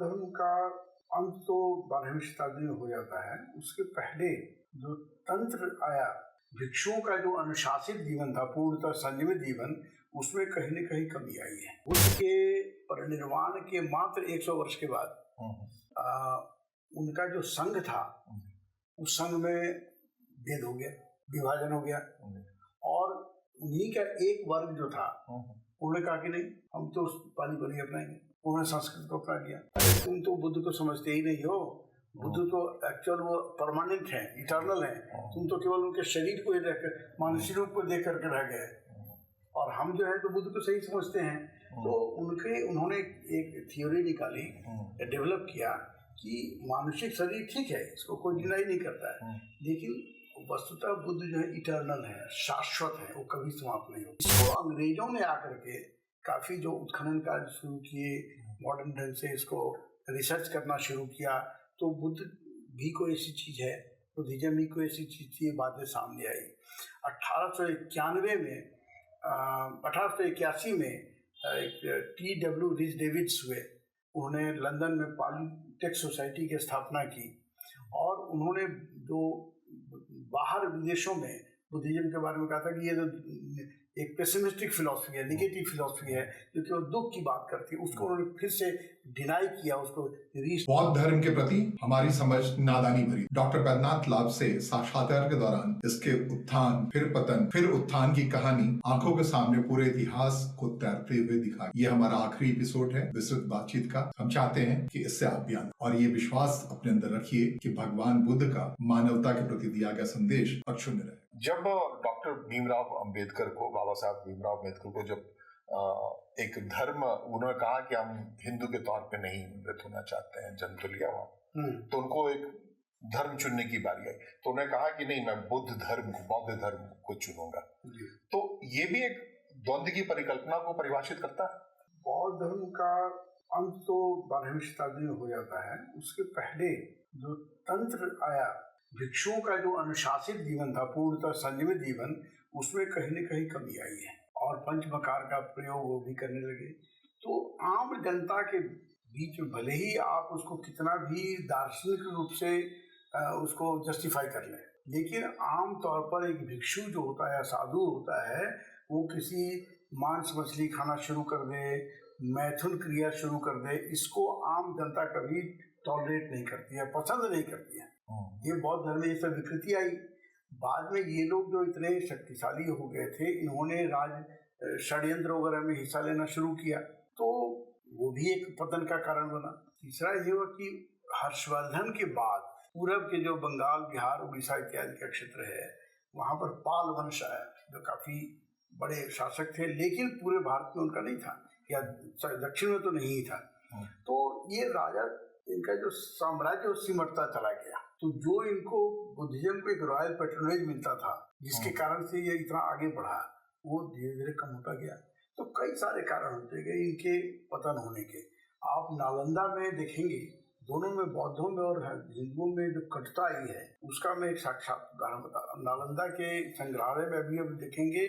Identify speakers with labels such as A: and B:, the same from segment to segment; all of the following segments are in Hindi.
A: धर्म का अंत तो 12वीं शताब्दी में हो जाता है। उसके पहले जो तंत्र आया, भिक्षुओं का जो अनुशासित जीवन था, पूर्णतः संयमित जीवन, उसमें कहीं न कहीं कमी आई है। उसके परिनिर्वाण के मात्र 100 वर्ष के बाद उनका जो संघ था, उस संघ में भेद हो गया, विभाजन हो गया, और उन्हीं का एक वर्ग जो था, उन्होंने कहा कि नहीं, हम तो पाली को नहीं अपनाएंगे। उन्होंने संस्कृत को अपना लिया। अरे तुम तो बुद्ध को समझते ही नहीं हो, बुद्ध तो एक्चुअल वो परमानेंट है, इटर्नल है, तुम तो केवल उनके शरीर को ही देखकर, मानसिक रूप को देख करके रह गए, और हम जो है तो बुद्ध को सही समझते हैं। तो उन्होंने एक थियोरी निकाली, डेवलप किया कि मानसिक शरीर ठीक है, इसको कोई डिनाई नहीं करता है, लेकिन वस्तुतः बुद्ध जो है इटर्नल है, शाश्वत है, वो कभी समाप्त नहीं होता। इसको अंग्रेजों ने आकर के काफी जो उत्खनन कार्य शुरू किए, मॉडर्न ढंग से इसको रिसर्च करना शुरू किया, तो बुद्ध भी कोई ऐसी चीज है, बुद्धिज्म भी कोई ऐसी चीज थी, ये बातें सामने आई। 1881 में एक T.W. रीच डेविड्स हुए, उन्होंने लंदन में पॉलिटेक्स सोसाइटी की स्थापना की, और उन्होंने जो बाहर विदेशों में बुद्धिज्म के बारे में कहा था कि ये तो एक पेसिमिस्टिक फिलॉसफी है, नेगेटिव फिलॉसफी है, जो केवल दुख की बात करती है, उसको उन्होंने फिर से डिनाई किया, उसको
B: बौद्ध धर्म के प्रति हमारी समझ नादानी भरी। डॉक्टर बैद्यनाथ लाभ से साक्षात्कार के दौरान इसके उत्थान फिर पतन फिर उत्थान की कहानी आंखों के सामने पूरे इतिहास को तैरते हुए दिखा। ये हमारा आखिरी एपिसोड है विस्तृत बातचीत का। हम चाहते हैं कि इससे आप भी आनंद और ये विश्वास अपने अंदर रखिए कि भगवान बुद्ध का मानवता के प्रति दिया गया संदेश अक्षुण्ण रहे।
C: जब डॉक्टर भीमराव अंबेडकर को, बाबा साहब भीमराव अंबेडकर को जब एक धर्म, उन्होंने कहा कि हम हिंदू के तौर पे नहीं मृत होना चाहते हैं, जन्म तो लिया हुआ, तो उनको एक धर्म चुनने की बारी आई, तो उन्होंने कहा कि नहीं, मैं बौद्ध धर्म को चुनूंगा। तो ये भी एक द्वंद्व की परिकल्पना को परिभाषित करता है।
A: बौद्ध धर्म का अंत तो 12वीं शताब्दी में हो जाता है। उसके पहले जो तंत्र आया, भिक्षुओं का जो अनुशासित जीवन था, पूर्णतः संयमित जीवन, उसमें कहीं न कहीं कमी आई है, और पंचमकार का प्रयोग वो भी करने लगे। तो आम जनता के बीच में भले ही आप उसको कितना भी दार्शनिक रूप से उसको जस्टिफाई कर लें, लेकिन आम तौर पर एक भिक्षु जो होता है, साधु होता है, वो किसी मांस मछली खाना शुरू कर दे, मैथुन क्रिया शुरू कर दे, इसको आम जनता कभी टॉलरेट नहीं करती है, पसंद नहीं करती है। ये बौद्ध धर्म में ये सब विकृति आई। बाद में ये लोग जो इतने शक्तिशाली हो गए थे, इन्होंने राज षड्यंत्र वगैरह में हिस्सा लेना शुरू किया, तो वो भी एक पतन का कारण बना। तीसरा ये हुआ कि हर्षवर्धन के बाद पूरब के जो बंगाल, बिहार, उड़ीसा इत्यादि का क्षेत्र है, वहाँ पर पाल वंश आया, जो काफी बड़े शासक थे, लेकिन पूरे भारत में उनका नहीं था, या दक्षिण में तो नहीं था। तो ये राजा, इनका जो साम्राज्य सिमटता चला गया। तो जो इनको बुद्धिज्म को एक रॉयल पैट्रोनेज मिलता था, जिसके कारण से ये इतना आगे बढ़ा, वो धीरे धीरे कम होता गया। तो कई सारे कारण होते गए इनके पतन होने के। आप नालंदा में देखेंगे, दोनों में, बौद्धों में और हिंदुओं में जो कटुता आई है, उसका मैं एक साक्षात उदाहरण बता रहा हूँ। नालंदा के संग्रहालय में अभी हम देखेंगे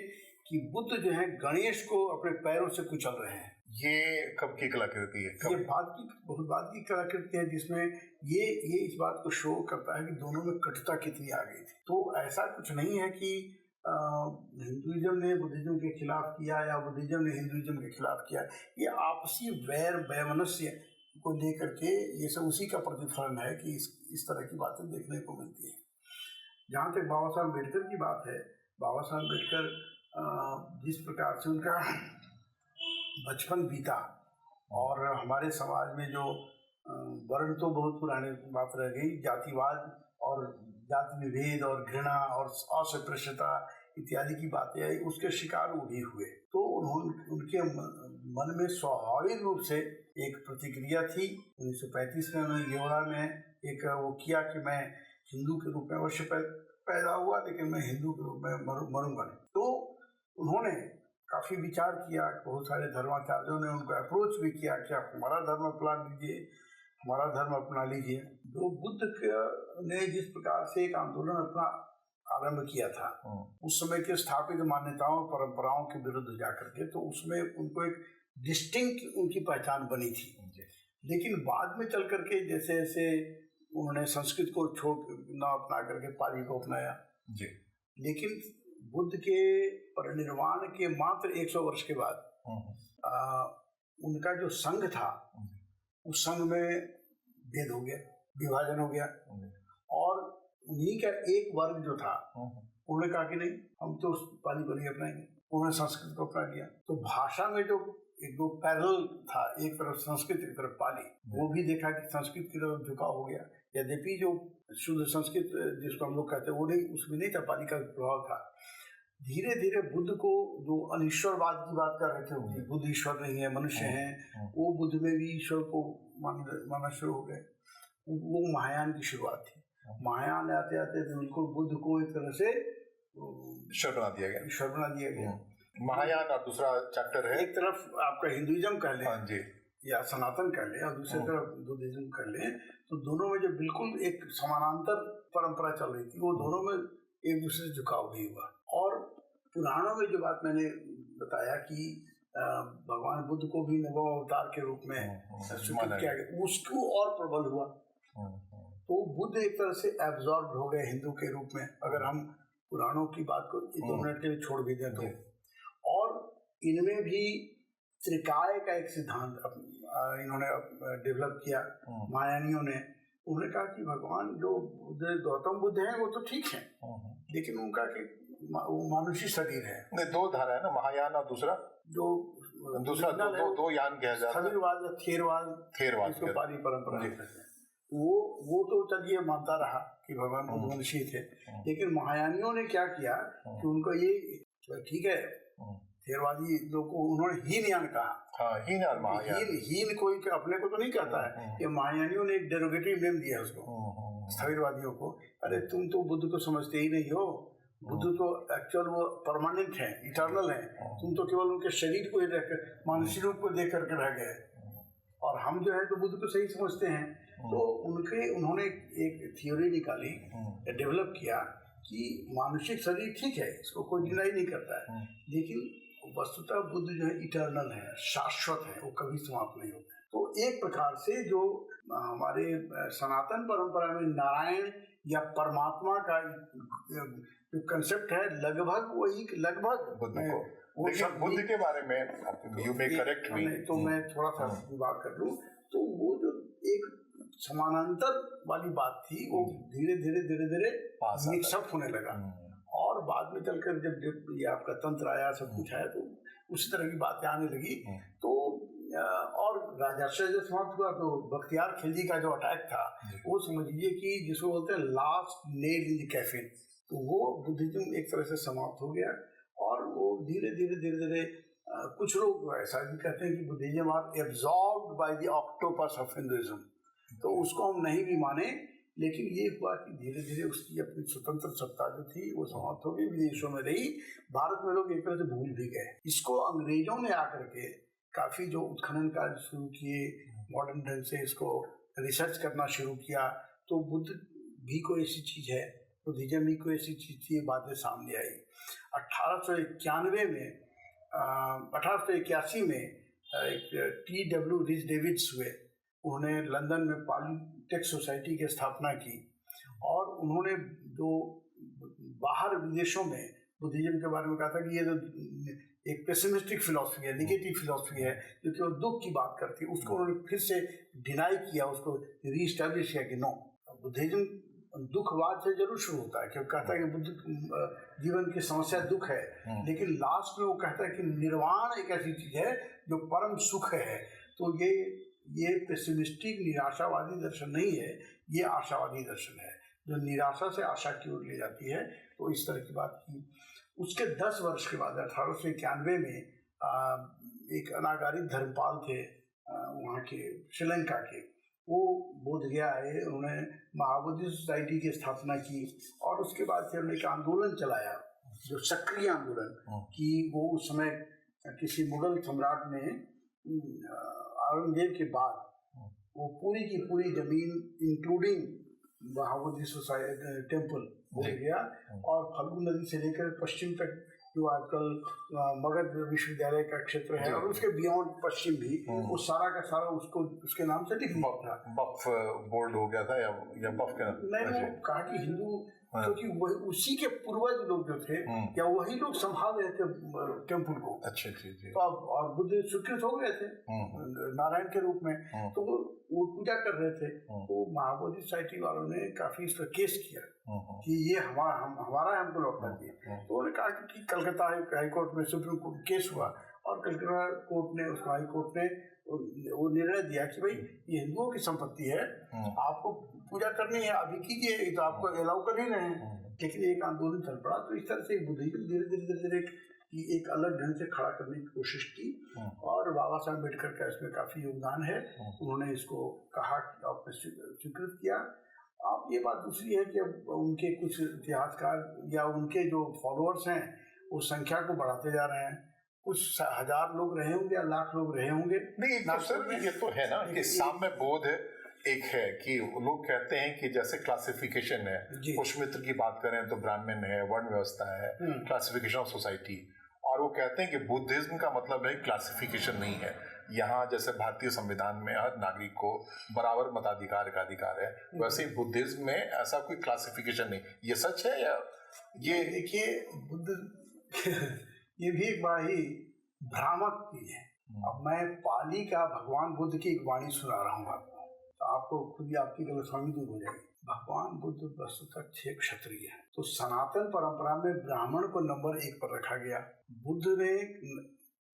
A: कि बुद्ध जो है गणेश को अपने पैरों से कुचल रहे हैं।
C: ये कब की कलाकृति है?
A: ये बहुत बाद की कलाकृति है, जिसमें ये इस बात को शो करता है कि दोनों में कटुता कितनी आ गई थी। तो ऐसा कुछ नहीं है कि हिंदुइज्म ने बुद्धिज्म के खिलाफ किया या बुद्धिज्म ने हिंदुइज्म के खिलाफ किया। ये आपसी वैर वैमनस्य को लेकर के ये सब उसी का प्रतिफलन है कि इस तरह की बातें देखने को मिलती है। जहाँ तक बाबा साहब अम्बेडकर की बात है, बाबा साहब अम्बेडकर जिस प्रकार से उनका बचपन बीता, और हमारे समाज में जो वर्ण तो बहुत पुरानी बात रह गई, जातिवाद और जाति विभेद और घृणा और अस्पृश्यता इत्यादि की बातें आई, उसके शिकार वो भी हुए। तो उनके मन में स्वाभाविक रूप से एक प्रतिक्रिया थी। 1935 में उन्होंने येवला में एक वो किया कि मैं हिंदू के रूप में अवश्य पैदा हुआ, लेकिन मैं हिंदू के रूप में मरूंगा नहीं। तो उन्होंने काफी विचार किया, बहुत सारे धर्माचार्यों ने उनको अप्रोच भी किया कि आप हमारा धर्म अपना लीजिए, हमारा धर्म अपना लीजिए। तो बुद्ध ने जिस प्रकार से एक आंदोलन अपना आरंभ किया था, उस समय के स्थापित मान्यताओं परंपराओं के विरुद्ध जाकर के, तो उसमें उनको एक डिस्टिंक्ट उनकी पहचान बनी थी। लेकिन बाद में चल करके जैसे जैसे उन्होंने संस्कृत को छोड़ न अपना करके पाली को अपनाया
C: जी।
A: लेकिन बुद्ध के परिनिर्वाण के मात्र 100 वर्ष के बाद उनका जो संघ था उस संघ में भेद हो गया, विभाजन हो गया, और उन्हीं का एक वर्ग जो था उन्होंने कहा कि नहीं, हम तो पाली को नहीं अपनाएंगे, उन्होंने संस्कृत को अपना लिया। तो भाषा में जो एक दो पैरेलल था, एक तरफ संस्कृत एक तरफ पाली, वो भी देखा कि संस्कृत की तरफ झुकाव हो गया। यद्यपि जो शुद्ध संस्कृत जिसको हम लोग कहते हैं वो नहीं, उसमें नहीं था, पाली का प्रभाव था। धीरे धीरे बुद्ध को जो अनिश्वरवाद की बात कर रहे थे, बुद्ध ईश्वर नहीं है मनुष्य हैं, वो बुद्ध में भी ईश्वर को मानना शुरू हो गए। वो महायान की शुरुआत थी। महायान आते आते बिल्कुल बुद्ध को एक तरह से
C: ईश्वर बना दिया गया। महायान और दूसरा चैप्टर है, एक
A: तरफ आपका हिंदुइज्म कह लें,
C: हाँ जी,
A: या सनातन कह लें, और दूसरी तरफ बुद्धिज्म कह लें, तो दोनों में जो बिल्कुल एक समानांतर परंपरा चल रही थी, वो दोनों में एक दूसरे से झुकाव नहीं हुआ। और पुराणों में जो बात मैंने बताया कि भगवान बुद्ध को भी नवम अवतार के रूप में स्वीकृत किया गया, उसको और प्रबल हुआ। तो बुद्ध एक तरह से एब्जॉर्ब हो गए हिंदू के रूप में, अगर हम पुराणों की बात को 2 मिनट के लिए छोड़ भी दें तो। और इनमें भी त्रिकाय का एक सिद्धांत इन्होंने डेवलप किया महायानियों ने। उन्होंने कहा कि भगवान जो गौतम बुद्ध हैं वो तो ठीक है, लेकिन उनका कि वो मानुषी शरीर है।
C: नहीं, 2 धारा है ना, महायान और दूसरा दूसरा दो यान कहा जाता है,
A: स्थविरवाद या थेरवाद इसको पाली परंपरा कहते हैं। वो तो चलिए मानता रहा कि भगवान बुद्ध मनुष्य थे, लेकिन महायानियों ने क्या किया कि उनको ये ठीक है, थेरवादी लोग को उन्होंने हीनयान कहा। हीन कोई अपने को तो नहीं कहता है, ये महायानियों ने एक डेरोगेटिव नेम दिया उसको, स्थविरवादियों को। अरे तुम तो बुद्ध को समझते ही नहीं हो, बुद्ध तो एक्चुअल वो परमानेंट है, इटर्नल है, तुम तो केवल उनके शरीर को ही देखकर मानसिक रूप को देख करके रह गए, और हम जो है तो बुद्ध को सही समझते हैं। तो उन्होंने एक थियोरी निकाली, डेवलप किया कि मानसिक शरीर ठीक है, इसको कोई डिनाई नहीं करता है, लेकिन वस्तुतः बुद्ध जो है इटर्नल है, शाश्वत है, वो कभी समाप्त नहीं होता है। तो एक प्रकार से जो हमारे सनातन परंपरा में नारायण या परमात्मा का जो कंसेप्ट है, लगभग वही
C: बुद्ध के बारे में यू मे करेक्ट मी,
A: तो मैं थोड़ा सा बात कर लूं, तो वो जो एक समानांतर वाली बात थी वो धीरे धीरे मिक्सअप होने लगा। और बाद में चलकर जब ये आपका तंत्र आया, सब कुछ आया, तो उसी तरह की बातें आने लगी। तो और राजर्षय जब समाप्त हुआ तो बख्तियार खिलजी का जो अटैक था, वो समझ लीजिए कि जिसको बोलते हैं last nail in the caffeine, तो वो बुद्धिज्म एक तरह से समाप्त हो गया। और वो धीरे धीरे कुछ लोग ऐसा भी कहते हैं कि Buddhism are absorbed by the octopus of Hinduism, तो उसको हम नहीं भी माने, लेकिन ये हुआ कि धीरे धीरे उसकी अपनी स्वतंत्र सत्ता जो थी वो समाप्त हो गई, विदेशों में रही, भारत में लोग एक तरह से भूल भी गए। इसको अंग्रेजों ने आकर के काफी जो उत्खनन कार्य शुरू किए, मॉडर्न ढंग से इसको रिसर्च करना शुरू किया, तो बुद्ध भी कोई ऐसी चीज है, बुद्धिज्म भी कोई ऐसी चीज थी, बातें सामने आई। 1881 में एक T.W. रिच डेविड्स हुए, उन्होंने लंदन में पॉलिटेक्स सोसाइटी की स्थापना की, और उन्होंने जो बाहर विदेशों में बुद्धिज्म के बारे में कहा था कि ये तो एक पेसिमिस्टिक फिलॉसफी है, निगेटिव फिलॉसफी है, जो केवल दुख की बात करती है, उसको उन्होंने फिर से डिनाई किया, उसको रीस्टैब्लिश किया कि नो, बुद्धिज्म दुखवाद से जरूर शुरू होता है, क्योंकि कहता है कि बुद्ध जीवन की समस्या दुख है, लेकिन लास्ट में वो कहता है कि निर्वाण एक ऐसी चीज है जो परम सुख है। तो ये पेसिमिस्टिक निराशावादी दर्शन नहीं है, ये आशावादी दर्शन है, जो निराशा से आशा की ओर ले जाती है। तो इस तरह की बात की। उसके 10 वर्ष के बाद 1891 में एक अनागारिक धर्मपाल थे वहाँ के श्रीलंका के, वो बोध गया आए, उन्होंने महाबोधि सोसाइटी की स्थापना की, और उसके बाद फिर उन्होंने एक आंदोलन चलाया, जो सक्रिय आंदोलन कि वो उस समय किसी मुगल सम्राट ने औरंगजेब के बाद वो पूरी की पूरी जमीन इंक्लूडिंग महाबोधि सोसाइटी टेम्पल हो गया, और फल्गु नदी से लेकर पश्चिम तक जो आजकल मगध विश्वविद्यालय का क्षेत्र है और उसके बियॉन्ड पश्चिम भी, वो सारा का सारा उसको उसके नाम से लिख दिया था।
C: बफ बोर्ड हो गया था या बफ के
A: नहीं, कहा कि हिंदू, क्योंकि वही उसी के पूर्वज लोग जो थे या वही लोग संभाल रहे थे टेम्पल को।
C: अच्छा जी।
A: तो अब और बुद्ध स्वीकृत हो गए थे नारायण के रूप में, तो वो पूजा कर रहे थे। तो महाबोधि सोसाइटी वालों ने काफी इस पर केस किया कि ये हमारा हमको लौटना चाहिए। तो उन्होंने कहा कि कलकत्ता हाई कोर्ट में सुप्रीम कोर्ट केस हुआ और कलकत्ता कोर्ट ने, उस हाई कोर्ट ने वो निर्णय दिया कि भाई ये हिंदुओं की संपत्ति है, आपको पूजा करनी है अभी कीजिए, ये तो आपको अलाउ कर ही रहे हैं। लेकिन एक आंदोलन चल पड़ा, तो इस तरह से बुद्धिज्म धीरे धीरे एक अलग ढंग से खड़ा करने की कोशिश की और बाबा साहब अम्बेडकर का इसमें काफी योगदान है। उन्होंने इसको कहा कि आपने स्वीकृत किया। अब ये बात दूसरी है कि अब उनके कुछ इतिहासकार या उनके जो फॉलोअर्स हैं वो संख्या को बढ़ाते जा रहे हैं। कुछ 1000 लोग रहे होंगे या लाख लोग रहे होंगे।
C: नहीं सर, ये तो है ना कि साम्य बोध एक है कि लोग कहते हैं कि जैसे क्लासिफिकेशन है, पुष्यमित्र की बात करें तो ब्राह्मण है, वर्ण व्यवस्था है, क्लासिफिकेशन ऑफ सोसाइटी, और वो कहते हैं कि बुद्धिज्म का मतलब है क्लासिफिकेशन नहीं है। यहाँ जैसे भारतीय संविधान में हर नागरिक को बराबर मताधिकार का अधिकार है, वैसे ही बुद्धिज्म में ऐसा कोई क्लासिफिकेशन नहीं। ये सच है या
A: ये देखिए बुद्ध ये भी एक बड़ा ही भ्रामक चीज है। अब मैं पाली का भगवान बुद्ध की एक वाणी सुना रहा हूँ आपको, तो आपको खुद ही आपकी गलतफहमी दूर हो जाएगी। भगवान बुद्ध वस्तुतः थे क्षत्रिय है, तो सनातन परंपरा में ब्राह्मण को नंबर 1 पर रखा गया। बुद्ध ने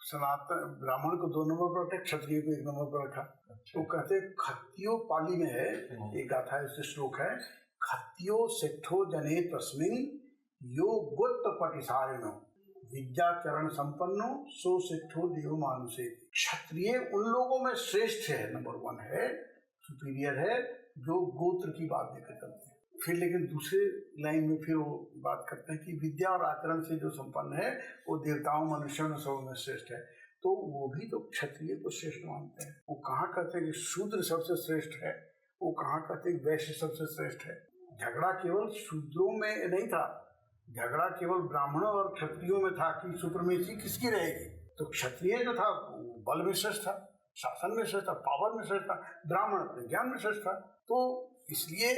A: सनातन ब्राह्मण को 2 नंबर पर रखा, क्षत्रिय को 1 नंबर पर रखा। तो कहते खत्तियो, पाली में है एक गाथा, इससे श्लोक है, खत्तियो सेठो जने तस्मिन् यो गोत्र पटिसारिणो विद्या चरण संपन्नो सो सेठो देव मानुषे। क्षत्रिय उन लोगों में श्रेष्ठ है, नंबर 1 है, सुपीरियर है, जो गोत्र की बात लेकर चलते हैं। फिर लेकिन दूसरे लाइन में फिर वो बात करते हैं कि विद्या और आचरण से जो संपन्न है वो देवताओं मनुष्यों में सब में श्रेष्ठ है। तो वो भी तो क्षत्रिय को श्रेष्ठ मानते हैं। वो कहाँ कहते हैं कि शूद्र सबसे श्रेष्ठ है, वो कहाँ कहते हैं वैश्य सबसे श्रेष्ठ है। झगड़ा केवल शूद्रों में नहीं था, झगड़ा केवल ब्राह्मणों और क्षत्रियों में था कि सुप्रीमेसी किसकी रहेगी। तो क्षत्रिय जो था बल में श्रेष्ठ था, शासन में श्रेष्ठ था, पावर में श्रेष्ठ था, ब्राह्मण अपने ज्ञान में श्रेष्ठ था। तो इसलिए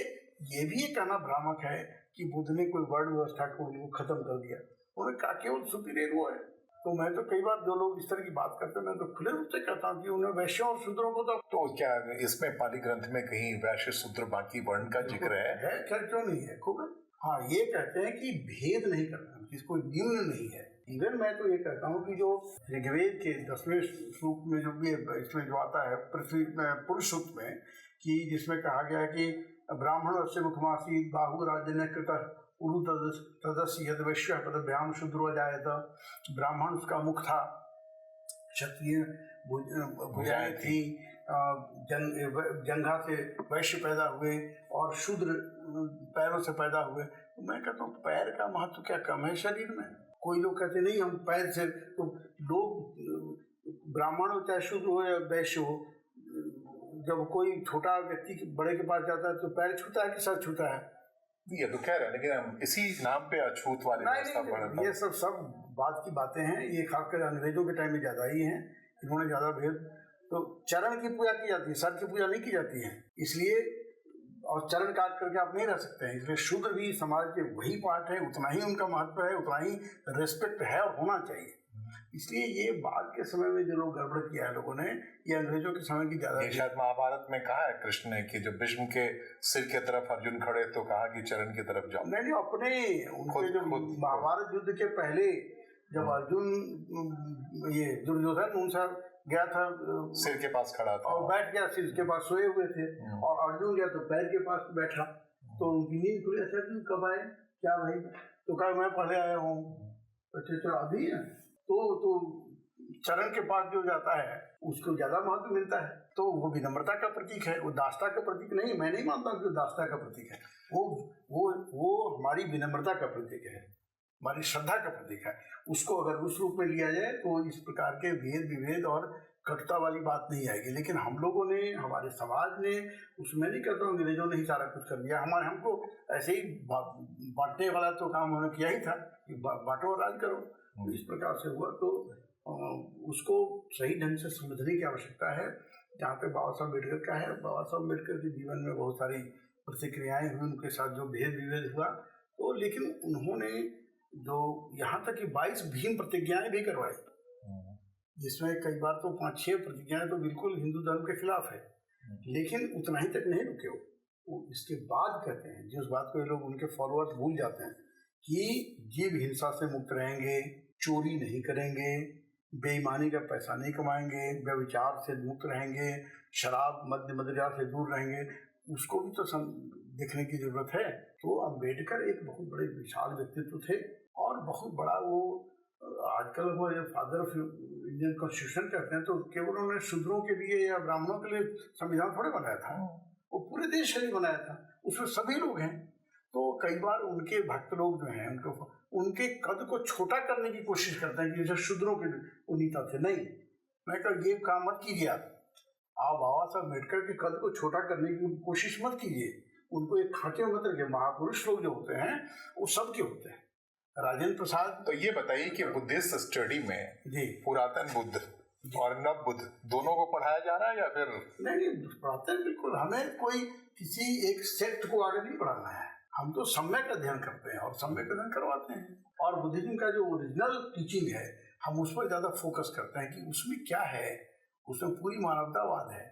A: ये भी कहना भ्रामक है कि बुद्ध ने कोई वर्ण व्यवस्था को खत्म कर दिया। उन्होंने कहा केवल सुपीरियर वो है। तो मैं तो कई बार जो लोग इस तरह की बात करते हैं, मैं तो खुले रूप से कहता हूँ कि उन्हें वैश्यों और शूद्रों को तो
C: क्या इसमें पाली ग्रंथ में कहीं वैश्य शूद्र बाकी वर्ण का जिक्र है?
A: खैर क्यों नहीं है, खूब है। हाँ, ये कहते हैं कि भेद नहीं करना, इसको निम्न नहीं है। इवन मैं तो ये कहता हूँ कि जो ऋग्वेद के 10वें श्लोक में जो भी इसमें जो आता है पृथ्वी में पुरुष सूक्त में, कि जिसमें कहा गया है कि ब्राह्मण से मुखमासी बाहु राजन्य कृत उरु तदस्य यद वैश्य पदभ्याम शूद्रो जायत। ब्राह्मण उसका मुख था, क्षत्रिय भुजाएं थी, जंघा से वैश्य पैदा हुए और शूद्र पैरों से पैदा हुए। तो मैं कहता हूँ पैर का महत्व क्या कम है शरीर में? कोई लोग कहते नहीं हम पैर से, तो लोग ब्राह्मण हो चाहे शूद्र हो या वैश्य हो, जब कोई छोटा व्यक्ति बड़े के पास जाता है तो पैर छूता है कि सर छूता है?
C: ये तो कह रहे हैं, लेकिन हम इसी नाम पे अछूत वाले
A: नहीं, ये सब बात की बातें हैं। ये खासकर अंग्रेजों के टाइम में ज्यादा ही हैं, इन्होंने ज्यादा भेद। तो चरण की पूजा की जाती है, सर की पूजा नहीं की जाती है, इसलिए। और चरण काट करके आप नहीं रह सकते हैं, इसलिए शूद्र भी समाज के वही पार्ट है, उतना ही उनका महत्व है, उतना ही रेस्पेक्ट है और होना चाहिए। इसलिए ये बाद के समय में जो लोग गड़बड़ किया है लोगों ने, ये अंग्रेजों के समय की ज्यादा।
C: शायद महाभारत में कहा है कृष्ण ने कि जब भीष्म के सिर की तरफ अर्जुन खड़े तो कहा कि चरण की तरफ जाओ।
A: नहीं, अपने उनके जो महाभारत युद्ध के पहले जब अर्जुन ये दुर्योधन उनसा गया था,
C: सिर के पास खड़ा था
A: और बैठ गया, सिर के पास सोए हुए थे, और अर्जुन गया तो पैर के पास बैठा, तो उनकी नींद खुली। अच्छा तुम कब आए? क्या भाई? तो कहा मैं पहले आया हूँ। अच्छा अभी है? तो चरण के पास जो जाता है उसको ज्यादा महत्व मिलता है। तो वो विनम्रता का प्रतीक है, वो दास्ता का प्रतीक नहीं। मैं नहीं मानता कि दास्ता का प्रतीक है, वो हमारी विनम्रता का प्रतीक है, हमारी श्रद्धा का प्रतीक है। उसको अगर उस रूप में लिया जाए तो इस प्रकार के भेद विभेद और कटुता वाली बात नहीं आएगी। लेकिन हम लोगों ने, हमारे समाज ने, उसमें नहीं कहता हूँ अंग्रेजों ने ही सारा कुछ कर दिया। हमको ऐसे ही बांटने वाला तो काम उन्होंने किया ही था कि बांटो और राज करो। तो इस प्रकार से हुआ। तो उसको सही ढंग से समझने की आवश्यकता है। जहाँ पे बाबा साहब अम्बेडकर का है, बाबा साहब अम्बेडकर के जीवन में बहुत सारी प्रतिक्रियाएं हुई, उनके साथ जो भेद विभेद हुआ, तो लेकिन उन्होंने जो यहाँ तक कि 22 भीम प्रतिज्ञाएं भी करवाई, जिसमें कई बार तो 5-6 प्रतिज्ञाएं तो बिल्कुल हिंदू धर्म के खिलाफ है, लेकिन उतना ही तक नहीं रुके वो इसके बाद कहते हैं, जिस बात को ये लोग उनके फॉलोअर्स भूल जाते हैं, कि जीव हिंसा से मुक्त रहेंगे, चोरी नहीं करेंगे, बेईमानी का पैसा नहीं कमाएंगे, व्यभिचार से मुक्त रहेंगे, शराब मद्य मदिरा से दूर रहेंगे। उसको भी तो देखने की जरूरत है। तो अम्बेडकर एक बहुत बड़े विशाल व्यक्तित्व थे और बहुत बड़ा वो आजकल वो फादर ऑफ इंडियन कॉन्स्टिट्यूशन कहते हैं, तो केवल उन्होंने शूद्रों के लिए या ब्राह्मणों के लिए संविधान थोड़े बनाया था, वो पूरे देश के लिए बनाया था, उसमें सभी लोग हैं। तो कई बार उनके भक्त लोग जो हैं उनके कद को छोटा करने की कोशिश करते हैं कि जैसे शूद्रों के उन्नीता थे। नहीं, मैं कहा ये काम मत कीजिए, आप बाबा साहब अम्बेडकर के कद को छोटा करने की कोशिश मत कीजिए। उनको एक खांचे में मत रखिए। महापुरुष लोग जो होते हैं वो सबके होते हैं। राजेंद्र प्रसाद।
C: तो ये बताइए कि बुद्धिस्ट स्टडी में जी पुरातन बुद्ध और नव बुद्ध दोनों को पढ़ाया जा रहा है या फिर
A: नहीं? पढ़ाते हैं बिल्कुल। हमें कोई किसी एक सेक्ट को आगे नहीं बढ़ाना है, हम तो सम्यक अध्ययन करते हैं और सम्यक अध्ययन करवाते हैं। और बुद्धिज्म का जो ओरिजिनल टीचिंग है हम उस पर ज्यादा फोकस करते हैं कि उसमें क्या है। उसमें पूरी मानवतावाद है,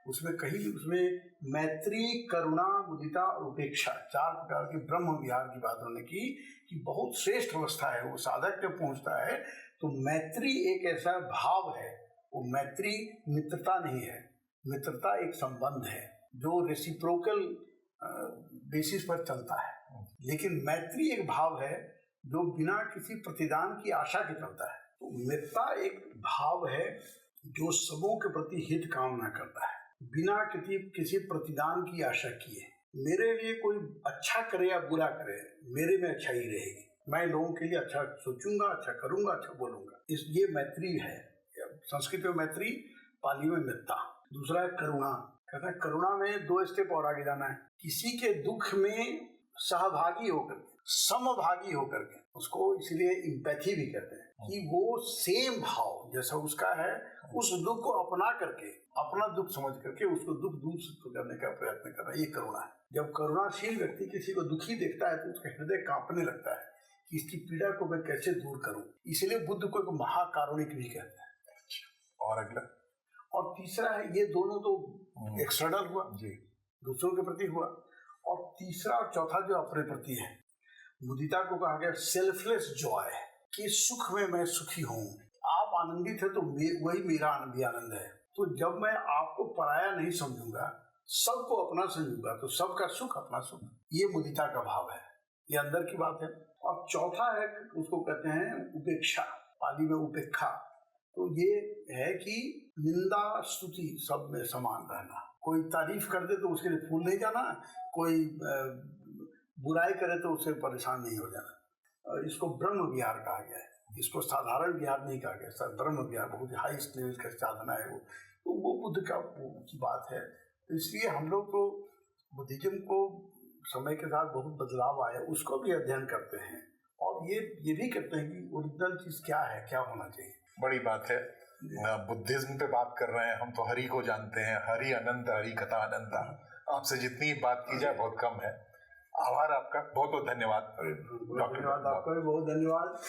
A: उसमें कहीं भी उसमें मैत्री, करुणा, मुदिता और उपेक्षा 4 प्रकार के ब्रह्म विहार की बात होने की कि बहुत श्रेष्ठ अवस्था है। वो साधक जब पहुंचता है तो मैत्री एक ऐसा भाव है, वो मैत्री मित्रता नहीं है, मित्रता एक संबंध है जो रेसिप्रोकल बेसिस पर चलता है। लेकिन मैत्री एक भाव है जो बिना किसी प्रतिदान की आशा के चलता है। तो मित्रता एक भाव है जो सबों के प्रति हित कामना करता है बिना किसी प्रतिदान की आशा किए। मेरे लिए कोई अच्छा करे या बुरा करे, मेरे में अच्छा ही रहेगी। मैं लोगों के लिए अच्छा सोचूंगा, अच्छा करूंगा, अच्छा बोलूंगा। ये मैत्री है। संस्कृत में मैत्री, पाली में मित्रता। दूसरा है करुणा। कहते हैं करुणा में 2 स्टेप और आगे जाना है। किसी के दुख में सहभागी होकर, समभागी होकर के, उसको इसलिए इम्पैथी भी कहते हैं कि वो सेम भाव जैसा उसका है उस दुख को अपना करके, अपना दुख समझ करके उसको दुख दूर करने का प्रयत्न करना, ये करुणा है। जब करुणाशील व्यक्ति किसी को दुखी देखता है तो उसका हृदय कांपने लगता है कि इसकी पीड़ा को मैं कैसे दूर करूं। इसलिए बुद्ध को एक महाकारुणिक भी कहते हैं।
C: और अगला
A: और तीसरा है, ये दोनों तो एक्सटर्नल हुआ जी, दूसरों के प्रति हुआ। और तीसरा और चौथा जो अपने प्रति है, मुदिता को कहा गया सेल्फलेस जॉय, कि सुख में मैं सुखी हूँ। आप आनंदित है तो वही मेरा भी आनंद है। तो जब मैं आपको पराया नहीं समझूंगा, सबको अपना समझूंगा, तो सबका सुख अपना सुख, ये मुदिता का भाव है। ये अंदर की बात है। और चौथा है, उसको कहते हैं उपेक्षा, पाली में उपेक्षा। तो ये है कि निंदा स्तुति सब में समान रहना। कोई तारीफ कर दे तो उसके लिए फूल नहीं जाना, कोई बुराई करे तो उससे परेशान नहीं हो जाना। इसको ब्रह्म विहार कहा गया है, इसको साधारण विहार नहीं कहा गया। ब्रह्म विहार बहुत हाई लेवल का साधना है वो। तो वो बुद्ध की बात है। तो इसलिए हम लोग तो बुद्धिज्म को समय के साथ बहुत बदलाव आया, उसको भी अध्ययन करते हैं और ये भी करते हैं कि ओरिजिनल चीज क्या है, क्या होना चाहिए।
C: बड़ी बात है। बुद्धिज्म पे बात कर रहे हैं, हम तो हरि को जानते हैं, हरि अनंत, हरि कथा अनंत। आपसे जितनी बात की जाए बहुत कम है। आभार आपका, बहुत बहुत धन्यवाद।
A: धन्यवाद आपका भी, बहुत धन्यवाद।